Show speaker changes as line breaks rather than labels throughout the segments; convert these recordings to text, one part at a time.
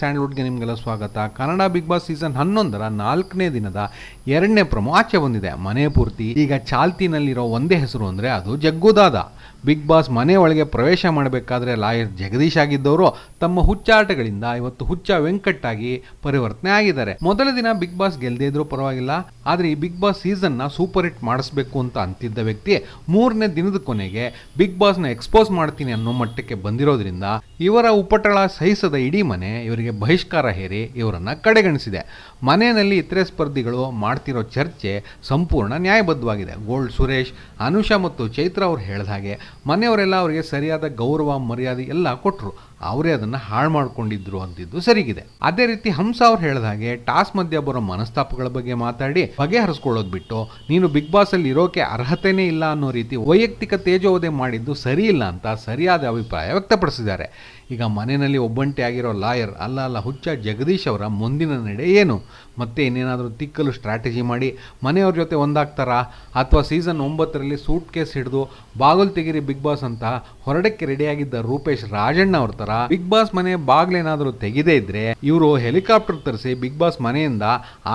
ಸ್ಯಾಂಡಲ್ವುಡ್ಗೆ ನಿಮಗೆಲ್ಲ ಸ್ವಾಗತ. Kannada big boss season 11ರ 4ನೇ ದಿನದ 2ನೇ ಪ್ರೊಮೋ ಆಚೆ ಬಂದಿದೆ. ಮನೆ ಪೂರ್ತಿ ಈಗ ಚಾಲ್ತಿನಲ್ಲಿರೋ ಒಂದೇ ಹೆಸರು ಅಂದರೆ ಅದು ಜಗ್ಗುದಾದ. ಬಿಗ್ ಬಾಸ್ ಮನೆ ಒಳಗೆ ಪ್ರವೇಶ ಮಾಡಬೇಕಾದ್ರೆ ಲಾಯರ್ ಜಗದೀಶ್ ಆಗಿದ್ದವರು ತಮ್ಮ ಹುಚ್ಚಾಟಗಳಿಂದ ಇವತ್ತು ಹುಚ್ಚ ವೆಂಕಟ್ಟಾಗಿ ಪರಿವರ್ತನೆ ಆಗಿದ್ದಾರೆ. ಮೊದಲ ದಿನ ಬಿಗ್ ಬಾಸ್ ಗೆಲ್ಲದೇ ಇದ್ರೂ ಪರವಾಗಿಲ್ಲ, ಆದರೆ ಈ ಬಿಗ್ ಬಾಸ್ ಸೀಸನ್ನ ಸೂಪರ್ ಹಿಟ್ ಮಾಡಿಸ್ಬೇಕು ಅಂತ ಅಂತಿದ್ದ ವ್ಯಕ್ತಿ 3ನೇ ದಿನದ ಕೊನೆಗೆ ಬಿಗ್ ಬಾಸ್ನ ಎಕ್ಸ್ಪೋಸ್ ಮಾಡ್ತೀನಿ ಅನ್ನೋ ಮಟ್ಟಕ್ಕೆ ಬಂದಿರೋದ್ರಿಂದ ಇವರ ಉಪಟಳ ಸಹಿಸದ ಇಡೀ ಮನೆ ಇವರಿಗೆ ಬಹಿಷ್ಕಾರ ಹೇರಿ ಇವರನ್ನ ಕಡೆಗಣಿಸಿದೆ. ಮನೆಯಲ್ಲಿ ಇತರೆ ಸ್ಪರ್ಧಿಗಳು ಮಾಡ್ತಿರೋ ಚರ್ಚೆ ಸಂಪೂರ್ಣ ನ್ಯಾಯಬದ್ಧವಾಗಿದೆ. ಗೋಲ್ಡ್ ಸುರೇಶ್, ಅನುಷಾ ಮತ್ತು ಚೈತ್ರ ಅವ್ರು ಹೇಳಿದ ಹಾಗೆ ಮನೆಯವರೆಲ್ಲ ಅವರಿಗೆ ಸರಿಯಾದ ಗೌರವ ಮರ್ಯಾದೆ ಎಲ್ಲ ಕೊಟ್ಟರು, ಅವರೇ ಅದನ್ನು ಹಾಳು ಮಾಡ್ಕೊಂಡಿದ್ರು ಅಂತಿದ್ದು ಸರಿಗಿದೆ. ಅದೇ ರೀತಿ ಹಂಸ ಅವ್ರು ಹೇಳಿದ ಹಾಗೆ ಟಾಸ್ ಮಧ್ಯ ಬರೋ ಮನಸ್ತಾಪಗಳ ಬಗ್ಗೆ ಮಾತಾಡಿ ಬಗೆಹರಿಸ್ಕೊಳ್ಳೋದು ಬಿಟ್ಟು ನೀನು ಬಿಗ್ ಬಾಸ್ ಅಲ್ಲಿ ಇರೋಕೆ ಅರ್ಹತೆನೇ ಇಲ್ಲ ಅನ್ನೋ ರೀತಿ ವೈಯಕ್ತಿಕ ತೇಜೋವಧೆ ಮಾಡಿದ್ದು ಸರಿ ಇಲ್ಲ ಅಂತ ಸರಿಯಾದ ಅಭಿಪ್ರಾಯ ವ್ಯಕ್ತಪಡಿಸಿದ್ದಾರೆ. ಈಗ ಮನೆಯಲ್ಲಿ ಒಬ್ಬಂಟಿ ಆಗಿರೋ ಲಾಯರ್ ಅಲ್ಲ ಹುಚ್ಚ ಜಗದೀಶ್ ಅವರ ಮುಂದಿನ ನಡೆ ಏನು? ಮತ್ತೆ ಇನ್ನೇನಾದರೂ ತಿಕ್ಕಲು ಸ್ಟ್ರಾಟಜಿ ಮಾಡಿ ಮನೆಯವ್ರ ಜೊತೆ ಒಂದಾಗ್ತಾರಾ, ಅಥವಾ ಸೀಸನ್ 9ರಲ್ಲಿ ಸೂಟ್ ಕೇಸ್ ಹಿಡಿದು ಬಾಗಿಲು ತೆಗಿರಿ ಬಿಗ್ ಬಾಸ್ ಅಂತ ಹೊರಡಕ್ಕೆ ರೆಡಿಯಾಗಿದ್ದ ರೂಪೇಶ್ ರಾಜಣ್ಣ ಅವ್ರ ತರ ಬಿಗ್ ಬಾಸ್ ಮನೆ ಬಾಗ್ಲೇನಾದರೂ ತೆಗೆದೇ ಇದ್ರೆ ಇವರು ಹೆಲಿಕಾಪ್ಟರ್ ತರಿಸಿ ಬಿಗ್ ಬಾಸ್ ಮನೆಯಿಂದ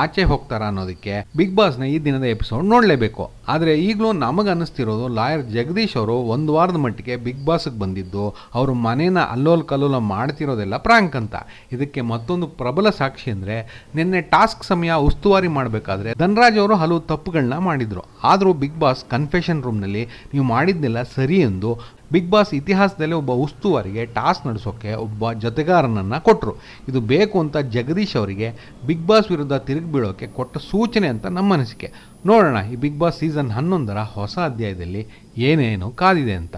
ಆಚೆ ಹೋಗ್ತಾರ ಅನ್ನೋದಕ್ಕೆ ಬಿಗ್ ಬಾಸ್ನ ಈ ದಿನದ ಎಪಿಸೋಡ್ ನೋಡಲೇಬೇಕು. ಆದರೆ ಈಗಲೂ ನಮಗೆ ಅನ್ನಿಸ್ತಿರೋದು ಲಾಯರ್ ಜಗದೀಶ್ ಅವರು 1 ವಾರದ ಮಟ್ಟಿಗೆ ಬಿಗ್ ಬಾಸ್ಗೆ ಬಂದಿದ್ದು ಅವರು ಮನೇನ ಅಲ್ಲೋಲ್ ಕಲ್ಲೋಲ ಮಾಡ್ತಿರೋದೆಲ್ಲ ಪ್ರಾಂಕ್ ಅಂತ. ಇದಕ್ಕೆ ಮತ್ತೊಂದು ಪ್ರಬಲ ಸಾಕ್ಷಿ ಅಂದರೆ ನಿನ್ನೆ ಟಾಸ್ಕ್ ಸಮಯ ಉಸ್ತುವಾರಿ ಮಾಡಬೇಕಾದ್ರೆ ಧನರಾಜ್ ಅವರು ಹಲವು ತಪ್ಪುಗಳನ್ನ ಮಾಡಿದ್ರು. ಆದರೂ ಬಿಗ್ ಬಾಸ್ ಕನ್ಫೆಷನ್ ರೂಮ್ನಲ್ಲಿ ನೀವು ಮಾಡಿದ್ದೆಲ್ಲ ಸರಿ ಎಂದು ಬಿಗ್ ಬಾಸ್ ಇತಿಹಾಸದಲ್ಲಿ ಒಬ್ಬ ಉಸ್ತುವಾರಿಗೆ ಟಾಸ್ಕ್ ನಡೆಸೋಕೆ ಒಬ್ಬ ಜೊತೆಗಾರನನ್ನು ಕೊಟ್ಟರು. ಇದು ಬೇಕು ಅಂತ ಜಗದೀಶ್ ಅವರಿಗೆ ಬಿಗ್ ಬಾಸ್ ವಿರುದ್ಧ ತಿರುಗಿ ಬೀಳೋಕೆ ಕೊಟ್ಟ ಸೂಚನೆ ಅಂತ ನಮ್ಮ ಅನಿಸಿಕೆ. ನೋಡೋಣ ಈ ಬಿಗ್ ಬಾಸ್ ಸೀಸನ್ 11ರ ಹೊಸ ಅಧ್ಯಾಯದಲ್ಲಿ ಏನೇನು ಕಾದಿದೆ ಅಂತ.